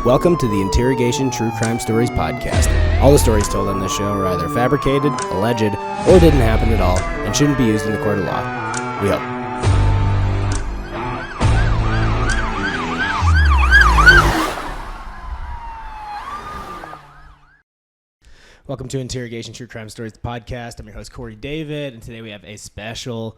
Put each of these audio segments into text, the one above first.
Welcome to the Interrogation True Crime Stories podcast. All the stories told on this show are either fabricated, alleged, or didn't happen at all and shouldn't be used in the court of law. We hope. Welcome to Interrogation True Crime Stories podcast. I'm your host, Corey David, and today we have a special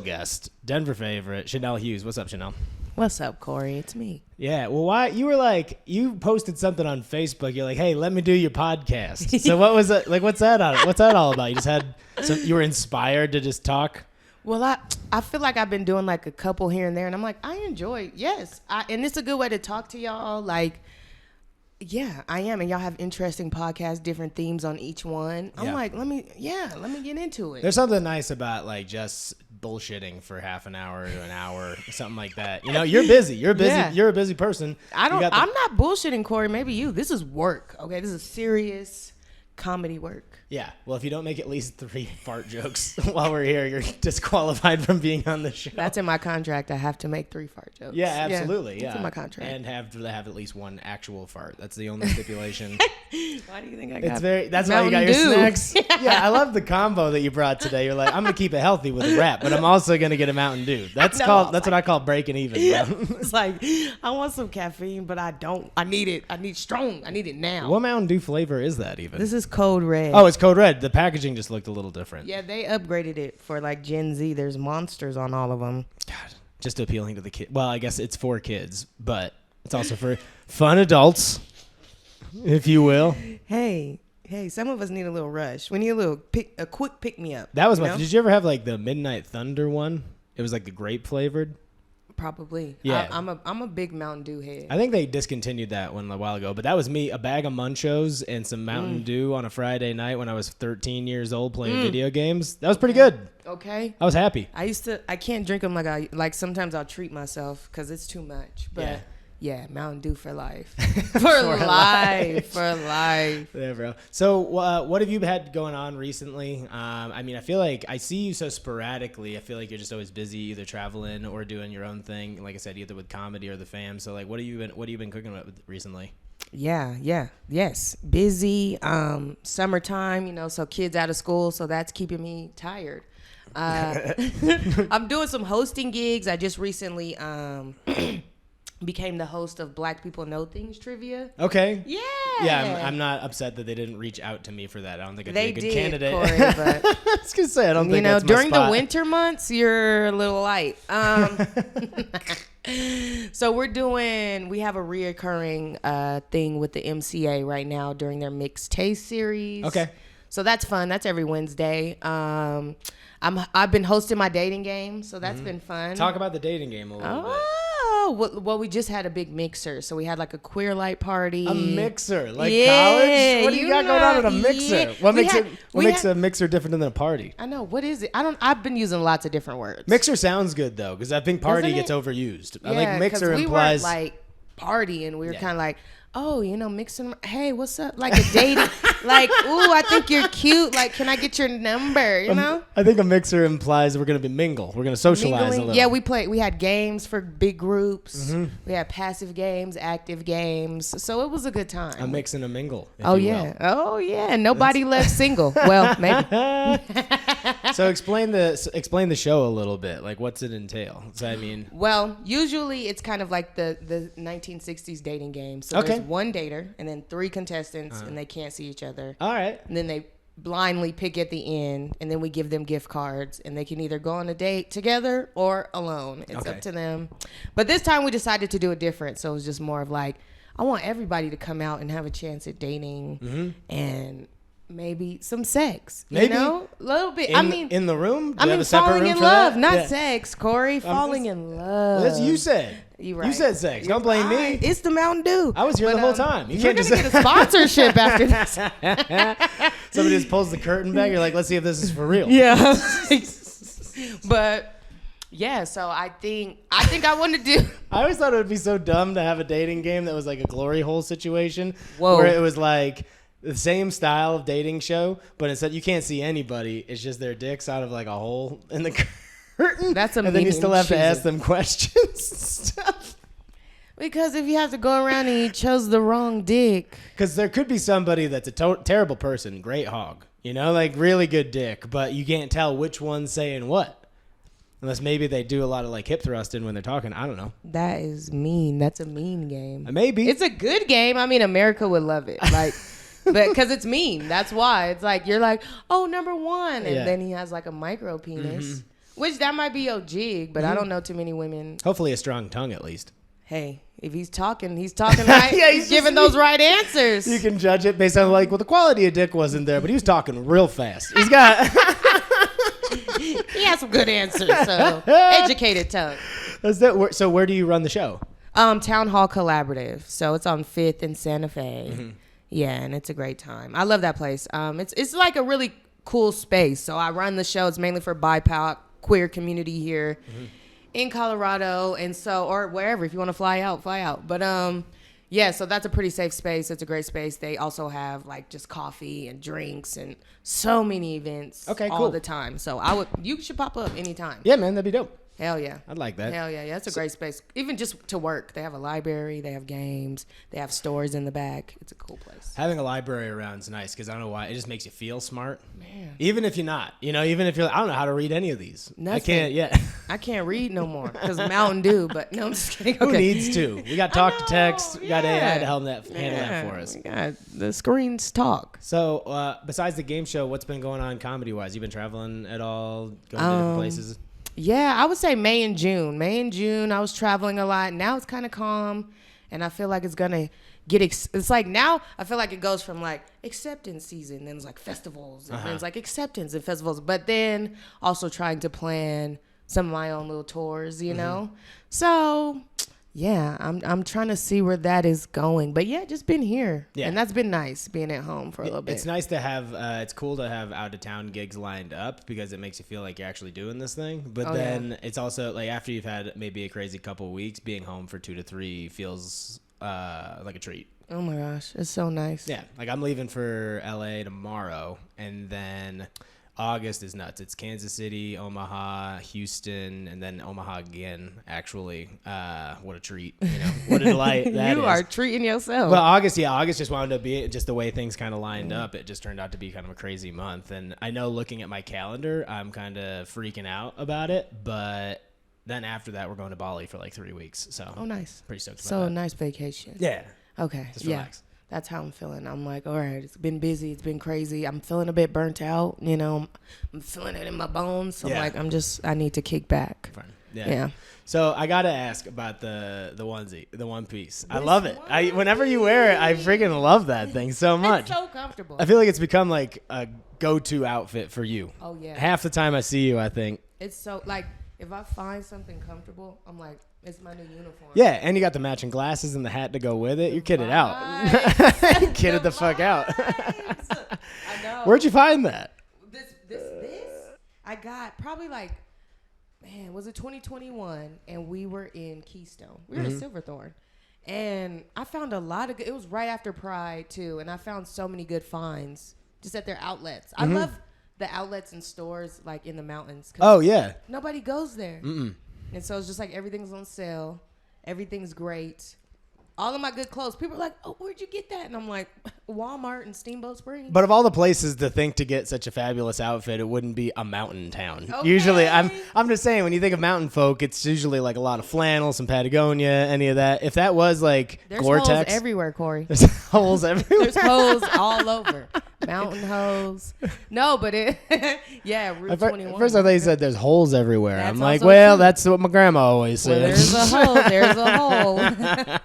guest, Denver favorite, Shanel Hughes. What's up, Shanel? What's up, Corey? It's me. Yeah, well, why you were like, you posted something on Facebook. You're like, hey, let me do your podcast. So what was it? Like, what's that all about? You just had you were inspired to just talk? Well, I feel like I've been doing like a couple here and there, and I'm like, I enjoy, and it's a good way to talk to y'all. Like, yeah, I am, and y'all have interesting podcasts, different themes on each one. I'm like, let me get into it. There's something nice about like just bullshitting for half an hour to an hour, something like that. You know, you're busy. You're busy. Yeah. You're a busy person. I'm not bullshitting, Corey. Maybe you. This is work. Okay, this is serious comedy work. Yeah. Well, if you don't make at least 3 fart jokes while we're here, you're disqualified from being on the show. That's in my contract. I have to make 3 fart jokes. Yeah, absolutely. Yeah. That's in my contract. And have to have at least 1 actual fart. That's the only stipulation. Why do you think I got That's why you got your snacks. Yeah, I love the combo that you brought today. You're like, I'm going to keep it healthy with a wrap, but I'm also going to get a Mountain Dew. That's what I call breaking even. Bro. It's like, I want some caffeine, but I don't. I need it. I need strong. I need it now. What Mountain Dew flavor is that even? This is Code Red. Oh, it's Code Red. The packaging just looked a little different. Yeah, they upgraded it for like Gen Z. There's monsters on all of them. God, just appealing to the kid. Well, I guess it's for kids, but it's also for fun adults, if you will. Hey, some of us need a little rush. We need a quick pick me up. That was Did you ever have like the Midnight Thunder one? It was like the grape flavored. Probably. Yeah. I'm a big Mountain Dew head. I think they discontinued that one a while ago, but that was me, a bag of Munchos and some Mountain Dew on a Friday night when I was 13 years old playing video games. That was pretty good. Okay. I was happy. I can't drink them like sometimes I'll treat myself because it's too much. But yeah, Mountain Dew for life. For life. Yeah, bro. So what have you had going on recently? I mean, I feel like I see you so sporadically. I feel like you're just always busy, either traveling or doing your own thing. Like I said, either with comedy or the fam. So like, what have you been cooking with recently? Yes. Busy. Summertime, so kids out of school. So that's keeping me tired. I'm doing some hosting gigs. I just recently, became the host of Black People Know Things trivia. Okay. Yeah. Yeah, I'm not upset that they didn't reach out to me for that. I don't think I'd be a good candidate. Corey, but I was gonna say I don't think that's my during spot. the winter months, you're a little light. So we have a reoccurring thing with the MCA right now during their Mixed Taste series. Okay. So that's fun. That's every Wednesday. I've been hosting my dating game, so that's been fun. Talk about the dating game a little bit. Well, we just had a big mixer. So we had like a queer light party. A mixer? Like college? What do you got going on at a mixer? Yeah. What makes a mixer different than a party? I know. What is it? I've been using lots of different words. Mixer sounds good though, because I think party gets overused. Yeah, like mixer implies we weren't like partying. We were kind of like, mixing. Hey, what's up? Like a dating. Like, ooh, I think you're cute. Like, can I get your number? You know? I think a mixer implies we're going to mingle. We're going to socialize a little. Yeah, we had games for big groups. Mm-hmm. We had passive games, active games. So it was a good time. A mix and a mingle. Oh, yeah. Nobody left single. Well, maybe. So explain the show a little bit. Like, what's it entail? So, I mean. Well, usually it's kind of like the 1960s dating game. So there's one dater and then 3 contestants, and they can't see each other. All right. And then they blindly pick at the end, and then we give them gift cards, and they can either go on a date together or alone. It's up to them. But this time we decided to do it different. So it was just more of like, I want everybody to come out and have a chance at dating and maybe some sex. Maybe. A little bit. In the room? Falling in love, not sex, Corey. Falling in love. Well, that's you said. You're right. You said sex. Don't blame me. It's the Mountain Dew. I was here the whole time. You're going to get a sponsorship after this. Somebody just pulls the curtain back. You're like, let's see if this is for real. Yeah. But yeah, so I think I want to do. I always thought it would be so dumb to have a dating game that was like a glory hole situation. Whoa. Where it was like the same style of dating show, but instead you can't see anybody. It's just their dicks out of like a hole in the curtain. That's and then you still have to ask them questions and stuff. Because if you have to go around and you chose the wrong dick. Because there could be somebody that's a terrible person, great hog, you know, like really good dick, but you can't tell which one's saying what. Unless maybe they do a lot of like hip thrusting when they're talking. I don't know. That is mean. That's a mean game. Maybe. It's a good game. I mean, America would love it. Like, but because it's mean. That's why. It's like, you're like, oh, number one. And then he has like a micro penis. Which that might be your jig, but I don't know too many women. Hopefully a strong tongue at least. Hey, if he's talking right. Yeah, he's giving those right answers. You can judge it based on like, well, the quality of dick wasn't there, but he was talking real fast. He's got... He has some good answers, so educated tongue. So where do you run the show? Town Hall Collaborative. So it's on 5th in Santa Fe. Yeah, and it's a great time. I love that place. It's like a really cool space. So I run the show. It's mainly for BIPOC queer community here in Colorado, and so or wherever if you want to fly out. But yeah, so that's a pretty safe space. It's a great space. They also have like just coffee and drinks and so many events all the time. So you should pop up anytime. Yeah, man, that'd be dope. Hell yeah. I'd like that. Hell yeah. It's a great space. Even just to work. They have a library. They have games. They have stores in the back. It's a cool place. Having a library around is nice because I don't know why. It just makes you feel smart. Man. Even if you're not. You know, even if you're like, I don't know how to read any of these. Nothing. I can't yet. I can't read no more because Mountain Dew. But no, I'm just kidding. Who needs to? We got talk to text. We got AI to handle that for us. We got the screens talk. So besides the game show, what's been going on comedy-wise? You been traveling at all? Going to different places? Yeah, I would say May and June, I was traveling a lot. Now it's kind of calm, and I feel like it's going to get... it's like now I feel like it goes from like acceptance season, then it's like festivals, and then it's like acceptance and festivals. But then also trying to plan some of my own little tours, you know? So... yeah, I'm trying to see where that is going. But yeah, just been here. Yeah. And that's been nice, being at home for a little bit. It's nice to have, it's cool to have out-of-town gigs lined up because it makes you feel like you're actually doing this thing. But it's also, like, after you've had maybe a crazy couple of weeks, being home for 2 to 3 feels like a treat. Oh my gosh, it's so nice. Yeah, like I'm leaving for LA tomorrow, and then... August is nuts. It's Kansas City, Omaha, Houston, and then Omaha again, actually. What a treat. You know, what a delight that You are treating yourself. Well, August just wound up being just the way things kind of lined up. It just turned out to be kind of a crazy month. And I know looking at my calendar, I'm kind of freaking out about it. But then after that, we're going to Bali for like 3 weeks. So nice. Pretty stoked about So that. nice vacation. Yeah. Okay. Just relax. That's how I'm feeling. I'm like, all right, it's been busy. It's been crazy. I'm feeling a bit burnt out. You know, I'm feeling it in my bones. So I'm like, I need to kick back. Fine. Yeah. So I got to ask about the onesie, the one piece. I love it. Whenever you wear it, I freaking love that thing so much. It's so comfortable. I feel like it's become like a go-to outfit for you. Oh, yeah. Half the time I see you, I think. It's so, like, if I find something comfortable, I'm like, it's my new uniform. Yeah, and you got the matching glasses and the hat to go with it. You're kidded out. You kidded the fuck out. I know. Where'd you find that? This I got probably like, man, was it 2021? And we were in Keystone. We were in Silverthorne. And I found a lot of good, it was right after Pride too. And I found so many good finds just at their outlets. I love the outlets and stores like in the mountains. Oh, yeah. Nobody goes there. And so it's just like everything's on sale. Everything's great. All of my good clothes. People are like, oh, where'd you get that? And I'm like, Walmart and Steamboat Springs. But of all the places to think to get such a fabulous outfit, it wouldn't be a mountain town. Okay. Usually, I'm just saying, when you think of mountain folk, it's usually like a lot of flannel, some Patagonia, any of that. If that was like there's Gore-Tex. There's holes everywhere, Corey. There's holes everywhere. There's holes all over. Mountain hose. No, but Route 21. First I thought you said there's holes everywhere. That's I'm like, also well, true. that's what my grandma always said. Well, there's a hole. There's a hole. But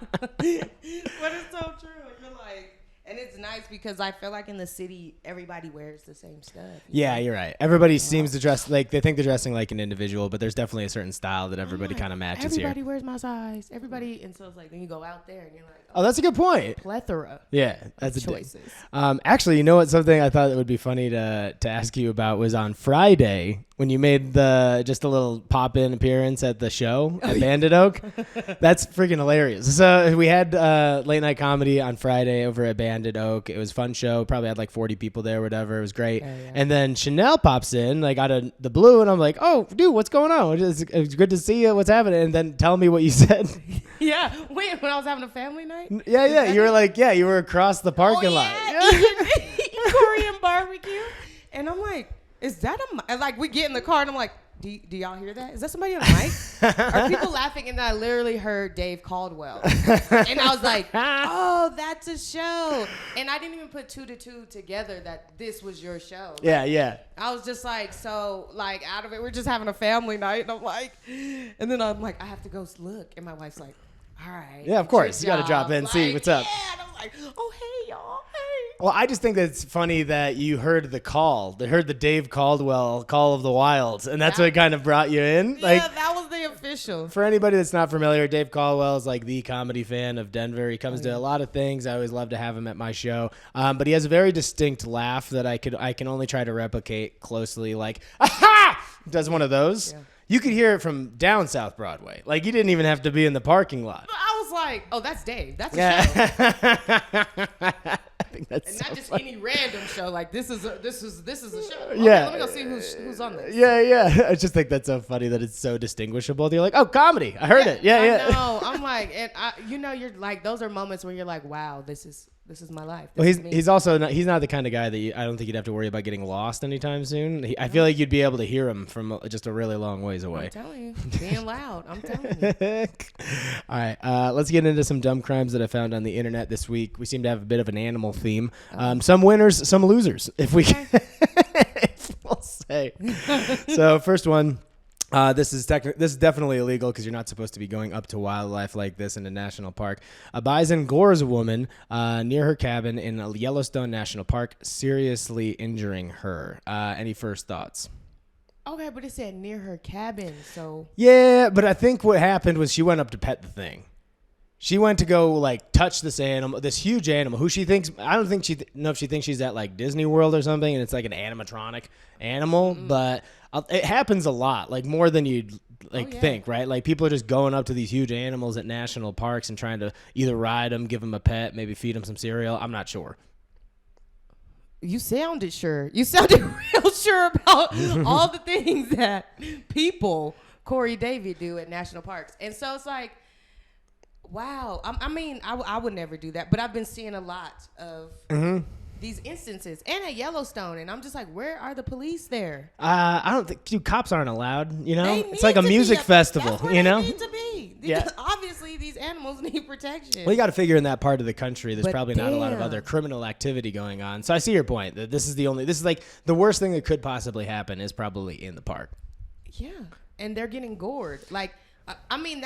it's so true. You're like, and it's nice because I feel like in the city, everybody wears the same stuff. Yeah, you're right. Everybody seems to dress like they think they're dressing like an individual, but there's definitely a certain style that everybody kind of matches here. Everybody wears my size. Everybody, and so it's like then you go out there and you're like, oh, that's a good point. Plethora. Yeah, that's choices. Actually, you know what? Something I thought that would be funny to ask you about was on Friday. when you made just a little pop-in appearance at the show at Bandit Oak. That's freaking hilarious. So we had late night comedy on Friday over at Bandit Oak. It was a fun show. Probably had like 40 people there, whatever. It was great. Yeah. And then Shanel pops in like out of the blue, and I'm like, oh, dude, what's going on? It's good to see you. What's happening? And then tell me what you said. Yeah. Wait, when I was having a family night? Yeah. You were like, yeah, you were across the parking lot. Eating Korean barbecue. And I'm like, is that and like we get in the car and I'm like, do y'all hear that? Is that somebody on the mic? Are people laughing? And I literally heard Dave Caldwell. And I was like, oh, that's a show. And I didn't even put 2 to 2 together that this was your show. Yeah. I was just like, so like out of it, we're just having a family night. And I'm like, and then I'm like, I have to go look. And my wife's like, all right. Yeah, of course. You got to drop in and see what's up. Yeah, and I'm like, oh, hey, y'all. Hey. Well, I just think that it's funny that you heard the call. They heard the Dave Caldwell Call of the Wilds, and that's what kind of brought you in. Yeah, that was the official. For anybody that's not familiar, Dave Caldwell is like the comedy fan of Denver. He comes to a lot of things. I always love to have him at my show. But he has a very distinct laugh that I can only try to replicate closely. Like, aha! Does one of those. Yeah. You could hear it from down South Broadway. Like, you didn't even have to be in the parking lot. I was like, oh, that's Dave. That's a show. I think that's and not just funny. any random show. Like, this is a show. Okay, yeah. let me go see who's on this. Yeah. I just think that's so funny that it's so distinguishable. You're like, oh, comedy. I heard it. Yeah. I know. I'm like, and you're like, those are moments where you're like, wow, this is my life. Well, he's also not, he's not the kind of guy that I don't think you'd have to worry about getting lost anytime soon. I feel like you'd be able to hear him from just a really long ways away. I'm telling you, being loud. I'm telling you. All right, let's get into some dumb crimes that I found on the internet this week. We seem to have a bit of an animal theme. Some winners, some losers, if we can. If we'll say. So first one. This is definitely illegal because you're not supposed to be going up to wildlife like this in a national park. A bison gores a woman near her cabin in a Yellowstone National Park, seriously injuring her. Any first thoughts? Okay, but it said near her cabin, so... Yeah, but I think what happened was she went up to pet the thing. She went to go, like, touch this animal, this huge animal, who she thinks... I don't think know if she thinks she's at, like, Disney World or something, and it's, like, an animatronic animal, but it happens a lot, like, more than you'd, think, right? Like, people are just going up to these huge animals at national parks and trying to either ride them, give them a pet, maybe feed them some cereal. I'm not sure. You sounded sure. You sounded real sure about all the things that people, Corey David, do at national parks. And so it's like... Wow. I would never do that, but I've been seeing a lot of these instances and at Yellowstone, and I'm just like, where are the police there? I don't think cops aren't allowed, you know? It's like a music festival, that's where you know? They need to be. Yeah. Obviously, these animals need protection. Well, you got to figure in that part of the country, there's probably not a lot of other criminal activity going on. So I see your point. That this is like the worst thing that could possibly happen is probably in the park. Yeah. And they're getting gored. Like, I mean,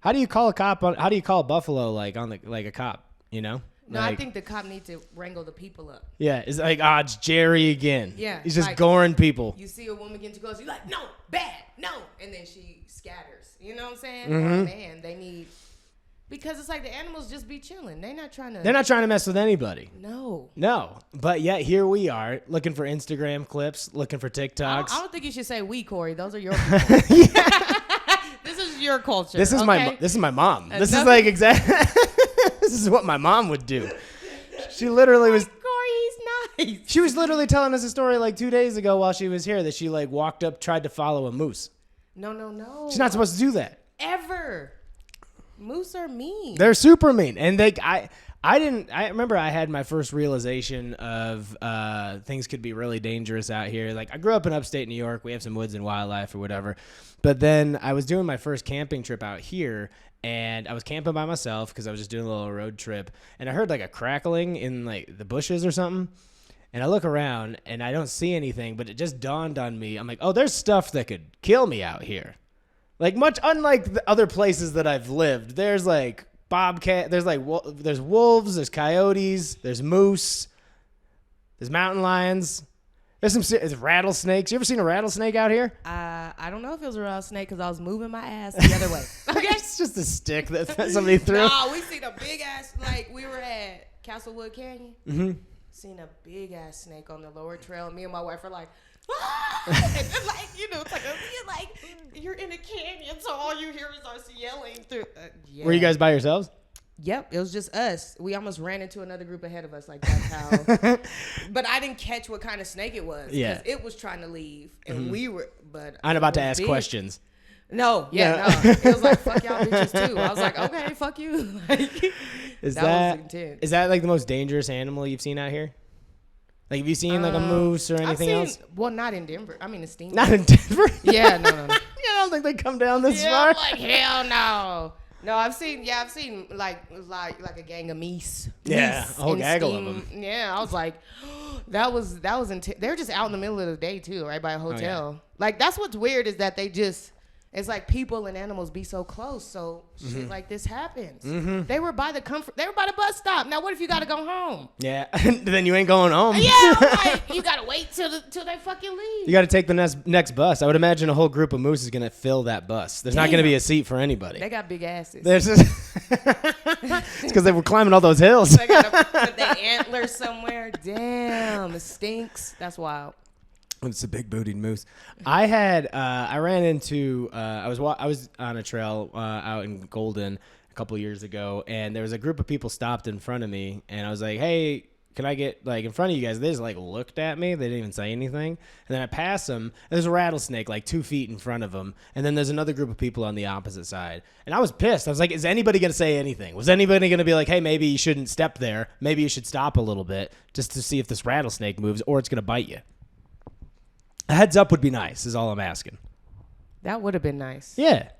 how do you call a cop how do you call a buffalo like a cop, you know? No, like, I think the cop needs to wrangle the people up. Yeah, it's like, it's Jerry again. Yeah. He's just goring people. You see a woman getting too close, you're like, no, bad, no. And then she scatters. You know what I'm saying? Mm-hmm. Oh, man, they need... Because it's like the animals just be chilling. They're not trying to mess with anybody. No. But yet here we are looking for Instagram clips, looking for TikToks. I don't think you should say we, Corey. Those are your people. This is your culture. This is my mom. This is like this is what my mom would do. She literally was Corey's nice. She was literally telling us a story like 2 days ago while she was here that she like walked up, tried to follow a moose. No. She's not supposed to do that. Ever. Moose are mean. They're super mean. And I remember I had my first realization of things could be really dangerous out here. Like, I grew up in upstate New York. We have some woods and wildlife or whatever. But then I was doing my first camping trip out here, and I was camping by myself because I was just doing a little road trip. And I heard like a crackling in like the bushes or something. And I look around and I don't see anything, but it just dawned on me. I'm like, oh, there's stuff that could kill me out here. Like, much unlike the other places that I've lived, there's like bobcat, there's wolves, there's coyotes, there's moose, there's mountain lions, there's rattlesnakes. You ever seen a rattlesnake out here? I don't know if it was a rattlesnake because I was moving my ass the other way. Okay, it's just a stick that somebody threw. No, we seen a big ass, like we were at Castlewood Canyon. Mm-hmm. Seen a big ass snake on the lower trail, and me and my wife are like, And then, like, you know, it's like you're in a canyon, so all you hear is us yelling through. Yeah. Were you guys by yourselves? Yep, it was just us. We almost ran into another group ahead of us. Like, that's how. But I didn't catch what kind of snake it was. Yeah. Because it was trying to leave. And we were, but. I'm about to ask questions. No, no. It was like, fuck y'all bitches too. I was like, okay, fuck you. Like, Is that was intense. Is that like the most dangerous animal you've seen out here? Like, have you seen like a moose or anything else? Well, not in Denver. I mean, it's Steam. Not in Denver? Yeah, no. I don't think they come down this Yeah, far. I'm like, hell no. No, I've seen like a gang of meese. Yeah, Meese a whole in gaggle Steam. of them. Yeah, I was like, that was intense. They're just out in the middle of the day too, right by a hotel. Oh, yeah. Like, that's what's weird is that it's like people and animals be so close, so shit like this happens. They were by the bus stop. Now, what if you got to go home? Yeah, then you ain't going home. Yeah, I'm like, you got to wait till they fucking leave. You got to take the next bus. I would imagine a whole group of moose is going to fill that bus. There's not going to be a seat for anybody. They got big asses. There's just it's because they were climbing all those hills. They got to put their antlers somewhere. Damn, it stinks. That's wild. It's a big bootied moose. I ran into I was on a trail out in Golden a couple years ago, and there was a group of people stopped in front of me, and I was like, hey, can I get like in front of you guys? They just like looked at me. They didn't even say anything. And then I pass them, and there's a rattlesnake like 2 feet in front of them, and then there's another group of people on the opposite side. And I was pissed. I was like, is anybody going to say anything? Was anybody going to be like, hey, maybe you shouldn't step there. Maybe you should stop a little bit just to see if this rattlesnake moves or it's going to bite you. A heads up would be nice, is all I'm asking. That would have been nice. Yeah.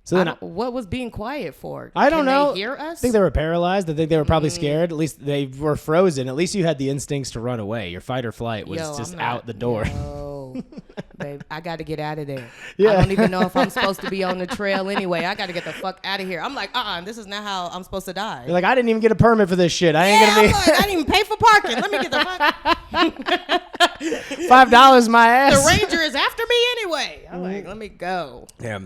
So then what was being quiet for? I don't know. They hear us? I think they were paralyzed. I think they were probably scared. At least they were frozen. At least you had the instincts to run away. Your fight or flight was just out the door. No, babe, I got to get out of there. Yeah. I don't even know if I'm supposed to be on the trail anyway. I got to get the fuck out of here. I'm like, this is not how I'm supposed to die. You're like, I didn't even get a permit for this shit. I ain't gonna be. I didn't even pay for parking. Let me get the fuck. $5 my ass. The ranger is after me anyway. I'm like, let me go. Yeah.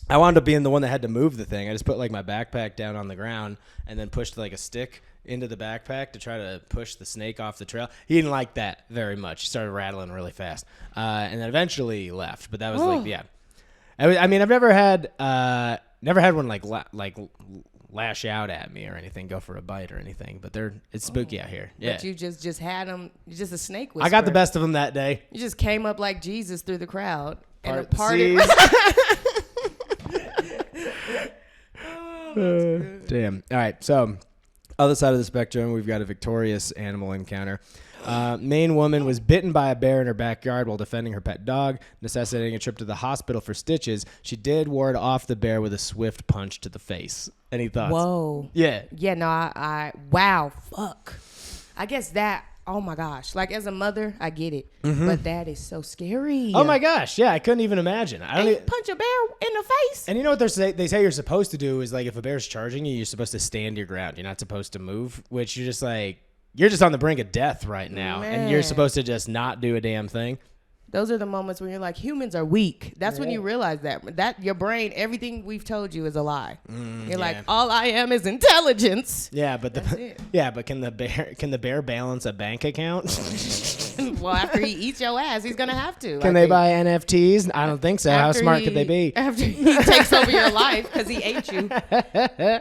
I wound up being the one that had to move the thing. I just put like my backpack down on the ground and then pushed like a stick into the backpack to try to push the snake off the trail. He didn't like that very much. He started rattling really fast, and then eventually left. But that was like, yeah. I mean, I've never had one like lash out at me or anything, go for a bite or anything. But it's spooky out here. Yeah. But you just had them. You're just a snake whisperer. I got the best of them that day. You just came up like Jesus through the crowd and parted. Damn. All right. So, other side of the spectrum, we've got a victorious animal encounter. Maine woman was bitten by a bear in her backyard while defending her pet dog, necessitating a trip to the hospital for stitches. She did ward off the bear with a swift punch to the face. Any thoughts? Whoa. Yeah. Yeah, no, wow, fuck. I guess that, oh my gosh. Like, as a mother, I get it. But that is so scary. Oh my gosh. Yeah, I couldn't even imagine. Punch a bear in the face. And you know what they say you're supposed to do is like if a bear's charging you, you're supposed to stand your ground. You're not supposed to move, which you're just like, you're just on the brink of death right now. Man. And you're supposed to just not do a damn thing. Those are the moments when you're like, humans are weak. That's when you realize that your brain, everything we've told you is a lie. You're like, all I am is intelligence. Yeah, but but can the bear balance a bank account? Well, after he eats your ass, he's gonna have to. Can they buy NFTs? I don't think so. How smart could they be? After he takes over your life because he ate you.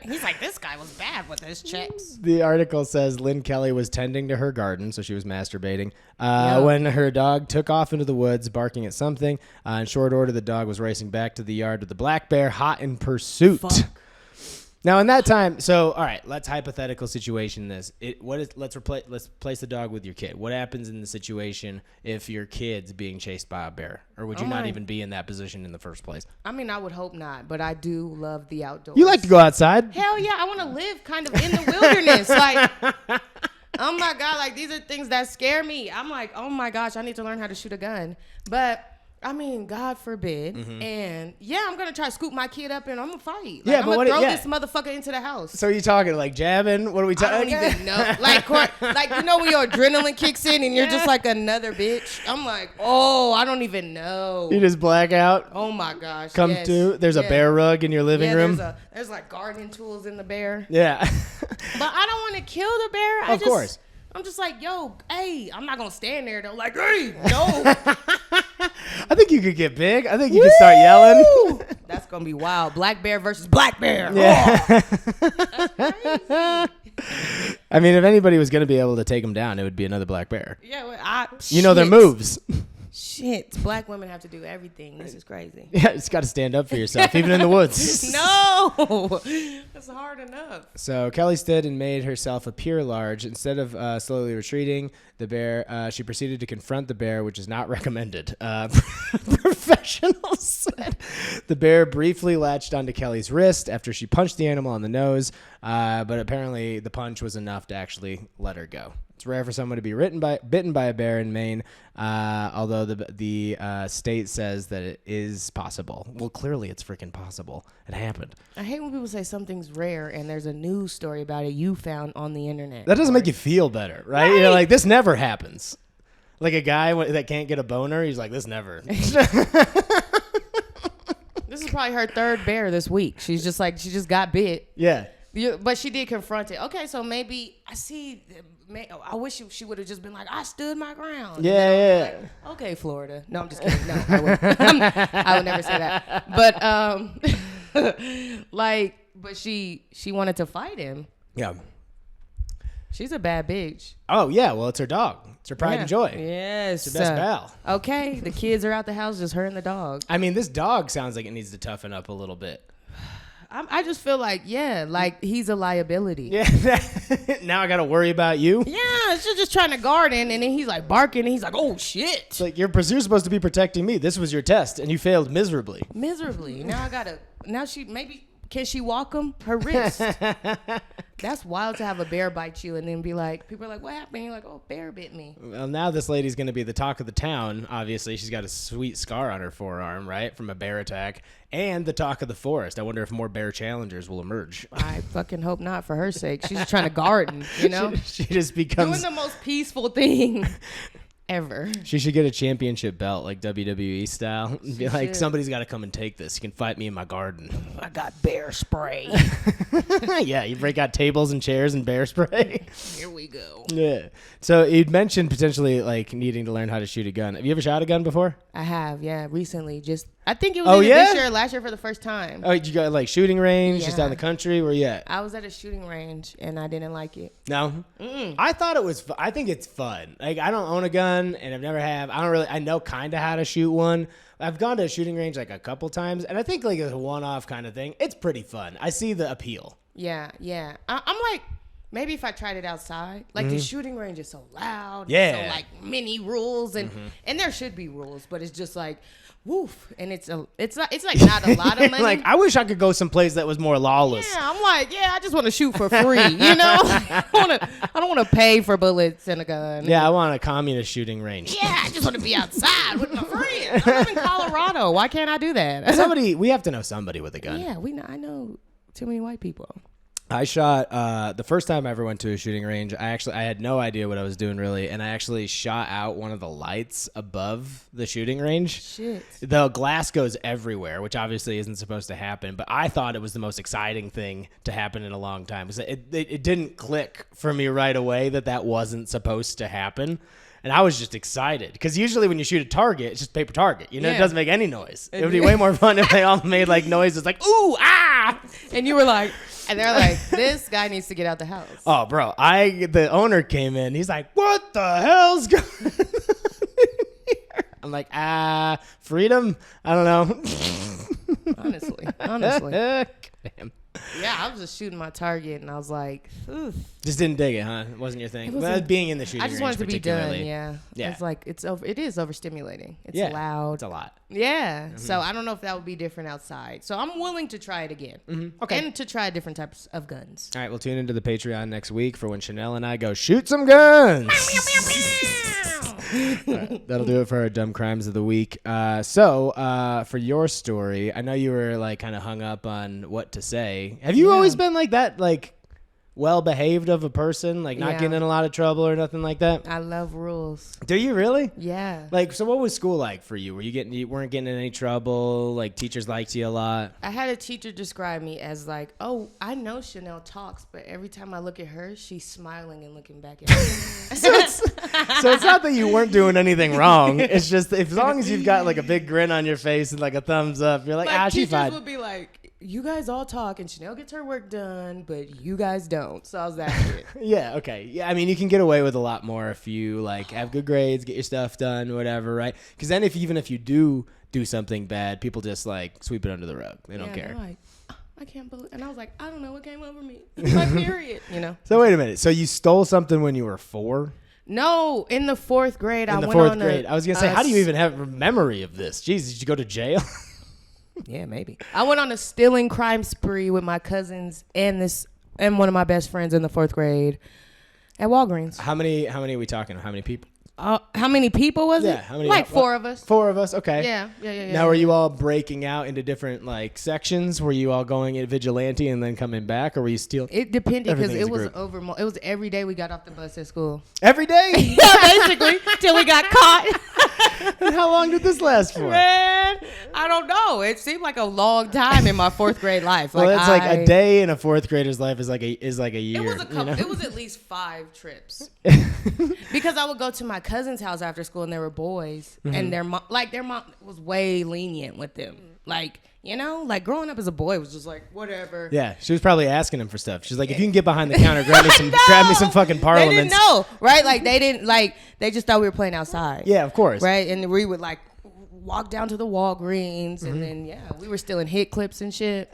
He's like, this guy was bad with his checks. The article says Lynn Kelly was tending to her garden, so she was masturbating, when her dog took off into the woods barking at something. In short order, the dog was racing back to the yard with the black bear hot in pursuit. Fuck. Now, in that time, so all right, let's hypothetical situation this. Let's place the dog with your kid. What happens in the situation if your kid's being chased by a bear, or would you not even be in that position in the first place? I mean, I would hope not, but I do love the outdoors. You like to go outside? Hell yeah, I want to live kind of in the wilderness, like. Oh my God, like these are things that scare me. I'm like, oh my gosh, I need to learn how to shoot a gun. But I mean, God forbid. And yeah, I'm gonna try to scoop my kid up and I'm gonna fight. Like, I'm gonna throw this motherfucker into the house. So you talking like jabbing? What are we talking? I don't even know. Like you know when your adrenaline kicks in and you're just like another bitch. I'm like, oh, I don't even know. You just black out. Oh my gosh. To. There's a bear rug in your living room. There's like gardening tools in the bear. Yeah. But I don't want to kill the bear. Of course. I'm just like, yo, hey, I'm not gonna stand there though. Like, hey, no. I think you could get big. I think you could start yelling. That's gonna be wild. Black bear versus black bear. Yeah. Oh. That's crazy. I mean, if anybody was going to be able to take him down, it would be another black bear. Yeah, well, You know their moves. Shit, black women have to do everything. This is crazy. Yeah, it's got to stand up for yourself, even in the woods. No, that's hard enough. So Kelly stood and made herself appear large. Instead of slowly retreating, the bear, she proceeded to confront the bear, which is not recommended. Professionals said the bear briefly latched onto Kelly's wrist after she punched the animal on the nose, but apparently the punch was enough to actually let her go. It's rare for someone to be bitten by a bear in Maine, although the state says that it is possible. Well, clearly it's freaking possible. It happened. I hate when people say something's rare and there's a news story about it you found on the internet. That doesn't make you feel better, right? You're like, this never happens. Like a guy that can't get a boner, he's like, this never. This is probably her third bear this week. She's just like, she just got bit. Yeah. But she did confront it. Okay, so maybe I see. I wish she would have just been like, I stood my ground. Yeah. Like, okay, Florida. No, I'm just kidding. No, I would never say that. But but she wanted to fight him. Yeah. She's a bad bitch. Oh yeah. Well, it's her dog. It's her pride and joy. Yes. It's her best pal. Okay, the kids are out the house, just her and the dog. I mean, this dog sounds like it needs to toughen up a little bit. I just feel like, he's a liability. Yeah. Now I got to worry about you. Yeah, she's just trying to garden, and then he's like barking, and he's like, "Oh shit!" It's like you're supposed to be protecting me. This was your test, and you failed miserably. Now I gotta. Now can she walk him? Her wrist. That's wild to have a bear bite you, and then be like, people are like, "What happened?" You're like, "Oh, bear bit me." Well, now this lady's going to be the talk of the town. Obviously, she's got a sweet scar on her forearm, right, from a bear attack, and the talk of the forest. I wonder if more bear challengers will emerge. I fucking hope not for her sake. She's just trying to garden, you know? She just becomes doing the most peaceful thing ever. She should get a championship belt, like WWE style. And be like, somebody's got to come and take this. You can fight me in my garden. I got bear spray. Yeah, you break out tables and chairs and bear spray. Here we go. Yeah. So you'd mentioned potentially like needing to learn how to shoot a gun. Have you ever shot a gun before? I have, yeah, recently. I think it was this year or last year for the first time. Oh, you got like shooting range just out in the country? Where you at? I was at a shooting range and I didn't like it. No? I thought it was I think it's fun. Like, I don't own a gun and I've never have. I know kind of how to shoot one. I've gone to a shooting range like a couple times, and I think like it's a one-off kind of thing. It's pretty fun. I see the appeal. Yeah. I'm like, maybe if I tried it outside, like the shooting range is so loud. Yeah. So like many rules and there should be rules, but it's just like, woof, and it's like not a lot of money. Like, I wish I could go someplace that was more lawless. Yeah, I'm like, I just want to shoot for free, you know? I don't want to pay for bullets and a gun. Yeah, I want a communist shooting range. Yeah, I just want to be outside with my friends. I live in Colorado. Why can't I do that? We have to know somebody with a gun. Yeah, I know too many white people. I shot the first time I ever went to a shooting range. I had no idea what I was doing really, and I actually shot out one of the lights above the shooting range. Shit. The glass goes everywhere, which obviously isn't supposed to happen, but I thought it was the most exciting thing to happen in a long time. It didn't click for me right away that wasn't supposed to happen. And I was just excited because usually when you shoot a target, it's just paper target. It doesn't make any noise. It would be way more fun if they all made like noises like, ooh, ah. And you were like, and they're like, this guy needs to get out the house. Oh, bro. The owner came in. He's like, what the hell's going on here? I'm like, freedom? I don't know. Honestly. Damn. Yeah, I was just shooting my target, and I was like, oof. Just didn't dig it, huh? It wasn't your thing. Being in the shooting range, I just wanted to be done. Yeah. Yeah. It's like it is overstimulating. It's loud. It's a lot. Yeah. Mm-hmm. So I don't know if that would be different outside. So I'm willing to try it again. Mm-hmm. Okay. And to try different types of guns. All right, we'll tune into the Patreon next week for when Shanel and I go shoot some guns. Right, that'll do it for our dumb crimes of the week. So for your story, I know you were like kind of hung up on what to say. Have you always been like that? Like, well behaved of a person, like not getting in a lot of trouble or nothing like that? I love rules. Do you really? Yeah. Like, so what was school like for you? You weren't getting in any trouble? Like, teachers liked you a lot? I had a teacher describe me as like, oh, I know Shanel talks, but every time I look at her, she's smiling and looking back at me. So it's not that you weren't doing anything wrong. It's just as long as you've got like a big grin on your face and like a thumbs up, you're like, she's fine. Teachers would be like, you guys all talk and Shanel gets her work done, but you guys don't. So I was that kid. Yeah, okay. Yeah, I mean, you can get away with a lot more if you like have good grades, get your stuff done, whatever, right? Because then even if you do something bad, people just like sweep it under the rug. They don't care. They're like, I can't believe, and I was like, I don't know what came over me. My period, you know. So wait a minute. So you stole something when you were 4? No, in the 4th grade, I was gonna say, how do you even have a memory of this? Jeez, did you go to jail? Yeah, maybe. I went on a stealing crime spree with my cousins and one of my best friends in the 4th grade at Walgreens. How many are we talking? How many people? How many people was it? How many? Like 4 of us. 4 of us. Okay. Yeah. Now, were you all breaking out into different like sections? Were you all going in vigilante and then coming back, or were you stealing? It depended because it was it was every day we got off the bus at school. Every day? Yeah, basically, till we got caught. And how long did this last for? Man, I don't know. It seemed like a long time in my 4th grade life. Well, it's like a day in a 4th grader's life is like a year. It was a couple. It was at least 5 trips. Because I would go to my cousin's house after school and there were boys, and their mom was way lenient with them. Like, you know, like growing up as a boy was just like whatever. Yeah, she was probably asking him for stuff. She's like, if you can get behind the counter, grab me some fucking Parliaments. They didn't know, right? Like they just thought we were playing outside. Yeah, of course. Right, and we would like walk down to the Walgreens, and then we were stealing hit clips and shit.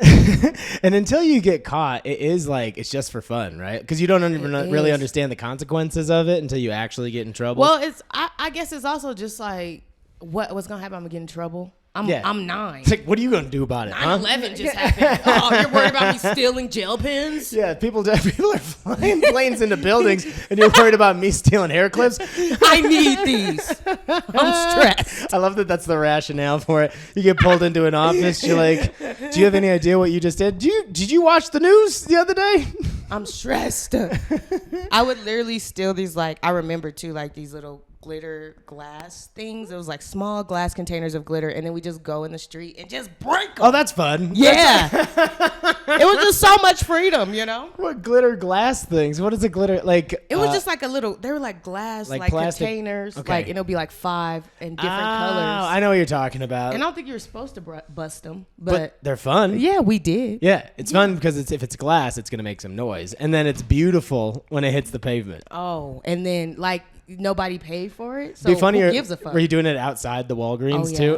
And until you get caught, it is like it's just for fun, right? Because you don't even really understand the consequences of it until you actually get in trouble. Well, I guess it's also just like what's gonna happen. I'm gonna get in trouble. I'm 9. It's like, what are you gonna do about it? 9/11 just happened. Oh, you're worried about me stealing gel pens? Yeah, people are flying planes into buildings, and you're worried about me stealing hair clips. I need these. I'm stressed. I love that. That's the rationale for it. You get pulled into an office. You're like, do you have any idea what you just did? Did you watch the news the other day? I'm stressed. I would literally steal these. Like, I remember too, like these little glitter glass things. It was like small glass containers of glitter, and then we just go in the street and just break them. Oh, that's fun. Yeah. It was just so much freedom, you know? What glitter glass things? What is a glitter like? It was just like a little. They were like glass, like containers, okay. Like, and it'll be like 5 in different colors. I know what you're talking about. And I don't think you were supposed to bust them, but they're fun. Yeah, we did. Yeah, it's fun because if it's glass, it's gonna make some noise, and then it's beautiful when it hits the pavement. Oh, and then like. Nobody paid for it, so who gives a fuck? Were you doing it outside the Walgreens too?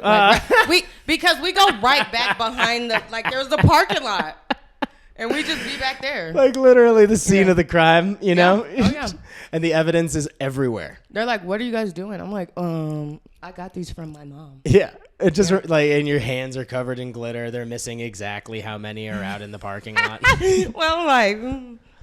Because we go right back behind there's the parking lot, and we just be back there. Like literally the scene of the crime, you know? Oh, yeah. And the evidence is everywhere. They're like, what are you guys doing? I'm like, I got these from my mom. Yeah. It just like, and your hands are covered in glitter. They're missing exactly how many are out in the parking lot. Well, like...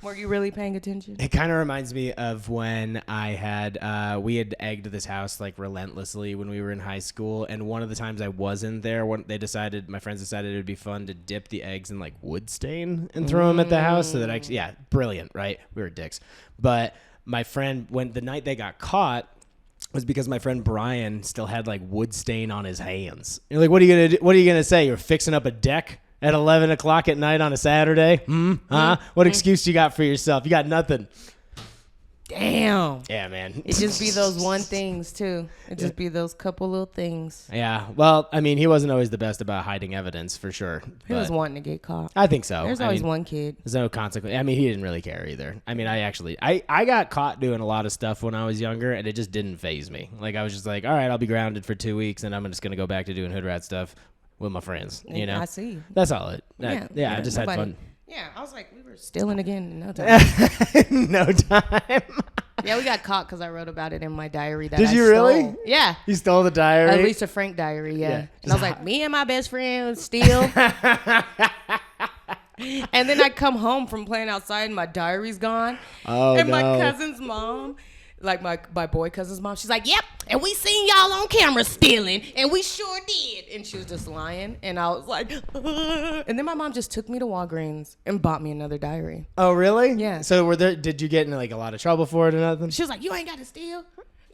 Were you really paying attention? It kind of reminds me of when we had egged this house like relentlessly when we were in high school, and one of the times I wasn't there, my friends decided it would be fun to dip the eggs in like wood stain and throw them at the house, so that brilliant, right? We were dicks, but my friend, when the night they got caught, was because my friend Brian still had like wood stain on his hands. You're like, what are you gonna do? What are you gonna say? You're fixing up a deck at 11 o'clock at night on a Saturday? What excuse you got for yourself? You got nothing. Damn. Yeah, man. It just be those one things, too. It just be those couple little things. Yeah. Well, I mean, he wasn't always the best about hiding evidence, for sure. He was wanting to get caught. I think so. There's always one kid. There's no consequence. I mean, he didn't really care either. I mean, I got caught doing a lot of stuff when I was younger, and it just didn't faze me. Like, I was just like, all right, I'll be grounded for 2 weeks, and I'm just going to go back to doing hood rat stuff with my friends, you know? I see. That's all it. I just had fun. Yeah, I was like, we were stealing again in no time. No time. Yeah, we got caught because I wrote about it in my diary that Did you stole. really? Yeah. You stole the diary? Lisa Frank diary, yeah. And I was like, me and my best friend steal. And then I come home from playing outside and my diary's gone. Oh, and my cousin's mom like my boy cousin's mom, she's like, yep, and we seen y'all on camera stealing, and we sure did. And she was just lying, and I was like, and then my mom just took me to Walgreens and bought me another diary. Oh, really? Yeah. So did you get in like a lot of trouble for it or nothing? She was like, you ain't got to steal.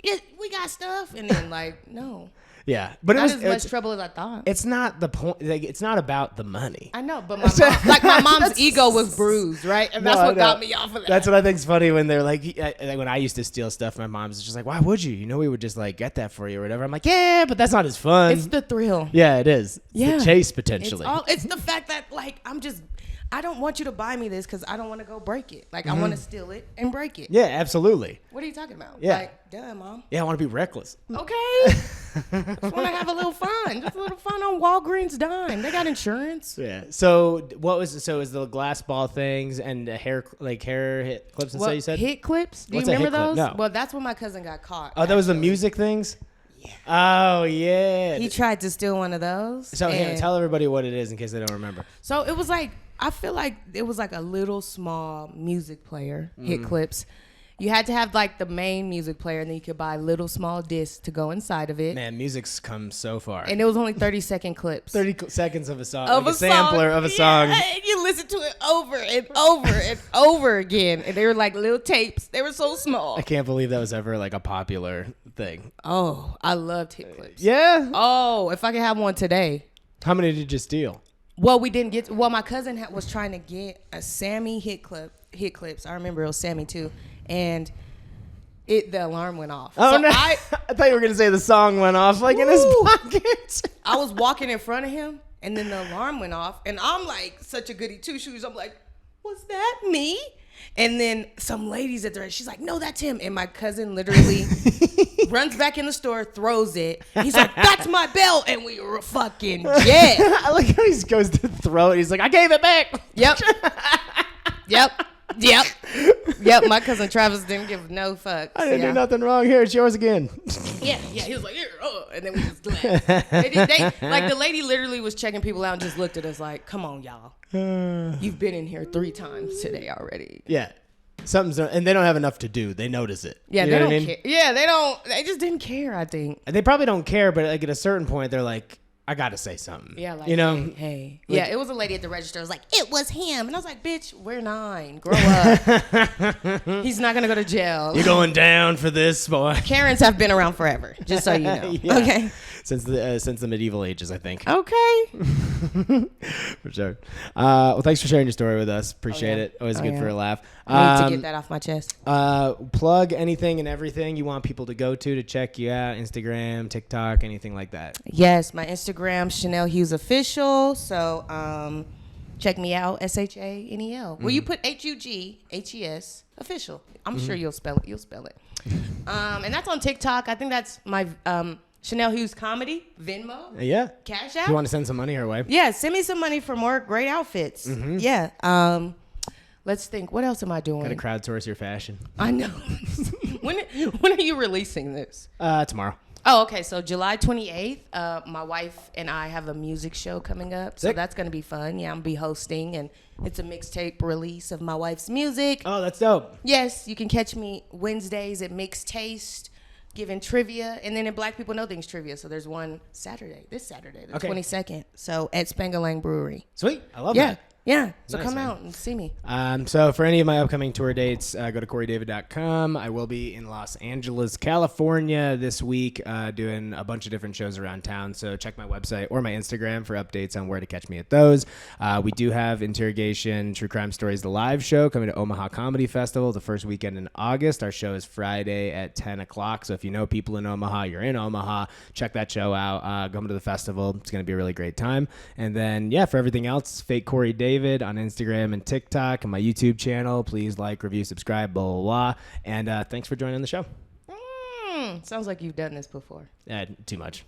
Yeah, we got stuff. And then like, no. Yeah, but not as much trouble as I thought. It's not the point. Like, it's not about the money. I know, but my mom's ego was bruised, right? And that's what got me off of that. That's what I think's funny when they're like when I used to steal stuff. My mom's just like, "Why would you? You know, we would just like get that for you or whatever." I'm like, "Yeah, but that's not as fun." It's the thrill. Yeah, it is. It's the chase potentially. It's the fact that like I don't want you to buy me this because I don't want to go break it. Like I want to steal it and break it. Yeah, absolutely. What are you talking about? Yeah. Like, duh, mom. Yeah, I want to be reckless. Okay. Just want to have a little fun. Just a little fun on Walgreens dime. They got insurance. Yeah. So is the glass ball things and the hair hit clips and stuff you said? Hit clips? Do What's you a hit remember those? clip? No. Well, that's when my cousin got caught. Oh, that was the music things? Yeah. Oh, yeah. He tried to steal one of those. So tell everybody what it is in case they don't remember. So it was like, I feel like it was like a little small music player, hit clips. You had to have like the main music player, and then you could buy little small discs to go inside of it. Man, music's come so far. And it was only 30-second clips. 30 seconds of a song. Of like a sampler of a song. And you listen to it over and over and over again. And they were like little tapes. They were so small. I can't believe that was ever like a popular thing. Oh, I loved hit clips. Yeah? Oh, if I could have one today. How many did you steal? Well, we didn't get. Well, my cousin was trying to get a Sammy hit clips. I remember it was Sammy too, and the alarm went off. Oh so no! I thought you were gonna say the song went off like in his pocket. I was walking in front of him, and then the alarm went off, and I'm like such a goody two shoes. I'm like, was that me? And then some ladies at the she's like, no, that's him. And my cousin literally runs back in the store, throws it. He's like, that's my belt. And we were fucking dead. I like how he goes to throw it. He's like, I gave it back. Yep. Yep. My cousin Travis didn't give no fucks. I didn't do nothing wrong. Here, it's yours again. Yeah. He was like, here, and then we just left. Like the lady literally was checking people out and just looked at us like, come on, y'all. You've been in here 3 times today already. Yeah. And they don't have enough to do. They notice it. Yeah, they don't care. Yeah, they don't. They just didn't care, I think. They probably don't care, but like at a certain point, they're like, I got to say something. Yeah, like, you know? Hey. Like, yeah, it was a lady at the register. I was like, it was him. And I was like, bitch, we're 9. Grow up. He's not going to go to jail. You're going down for this, boy. Karens have been around forever, just so you know. Yeah. Okay. Since the medieval ages, I think. Okay. For sure. Well, thanks for sharing your story with us. Appreciate it. Always good for a laugh. I need to get that off my chest. Plug anything and everything you want people to go to check you out. Instagram, TikTok, anything like that. Yes, my Instagram, Shanel Hughes Official. So check me out, SHANEL. Will you put HUGHES Official? I'm sure you'll spell it. And that's on TikTok. I think that's my Shanel Hughes Comedy, Venmo. Yeah. Cash App. You want to send some money her way? Yeah, send me some money for more great outfits. Mm-hmm. Yeah. Let's think. What else am I doing? Gotta crowdsource your fashion. I know. When are you releasing this? Tomorrow. Oh, okay. So July 28th, my wife and I have a music show coming up. So that's going to be fun. Yeah, I'm going to be hosting, and it's a mixtape release of my wife's music. Oh, that's dope. Yes, you can catch me Wednesdays at Mixed Taste, giving trivia, and then in Black People Know Things trivia. So there's one this Saturday, the 22nd. So at Spangalang Brewery. Sweet. I love that. Yeah, so Nice, come man. out and see me. So for any of my upcoming tour dates, go to CoreyDavid.com. I will be in Los Angeles, California this week, doing a bunch of different shows around town. So check my website or my Instagram for updates on where to catch me at those. We do have Interrogation, True Crime Stories, the live show coming to Omaha Comedy Festival the first weekend in August. Our show is Friday at 10 o'clock. So if you know people in Omaha, you're in Omaha, check that show out. Come to the festival. It's going to be a really great time. And then, for everything else, Fake Corey David on Instagram and TikTok and my YouTube channel. Please like, review, subscribe, blah, blah, blah. And thanks for joining the show. Sounds like you've done this before. Too much.